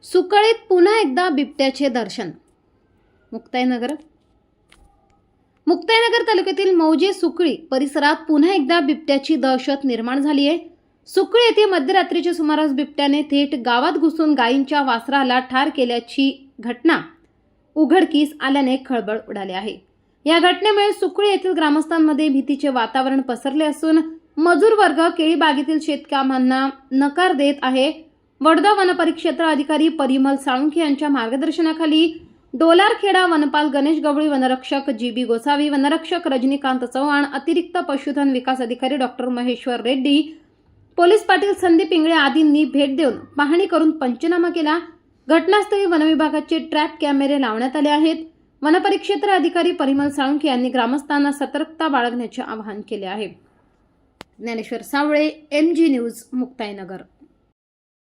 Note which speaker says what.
Speaker 1: सुकळीत पुन्हा एकदा बिबट्याचे दर्शन। मुक्ताईनगर तालुक्यातील मौजे सुकळी परिसरात पुन्हा एकदा बिबट्याची दहशत निर्माण झाली आहे। सुकळी येथे मध्यरात्रीच्या सुमारास बिबट्याने थेट गावात घुसून गायींच्या वासराला ठार केल्याची घटना उघडकीस आल्याने खळबळ उडाली आहे। या घटनेमुळे सुकळी येथील ग्रामस्थांमध्ये भीतीचे वातावरण पसरले असून मजूर वर्ग केळी बागेतील शेतकामांना नकार देत आहे। वडोदा वनपरिक्षेत्र अधिकारी परिमल साळुंखे यांच्या मार्गदर्शनाखाली डोलारखेडा वनपाल गणेश गवळी, वनरक्षक जी.बी. गोसावी, वनरक्षक रजनीकांत चव्हाण, अतिरिक्त पशुधन विकास अधिकारी डॉक्टर महेश्वर रेड्डी, पोलीस पाटील संदीप इंगळे आदींनी भेट देऊन पाहणी करून पंचनामा केला। घटनास्थळी वनविभागाचे ट्रॅप कॅमेरे लावण्यात आले आहेत। वनपरिक्षेत्र अधिकारी परिमल साळुंखे यांनी ग्रामस्थांना सतर्कता बाळगण्याचे आवाहन केले आहे। ज्ञानेश्वर सावळे, MG न्यूज, मुक्ताईनगर।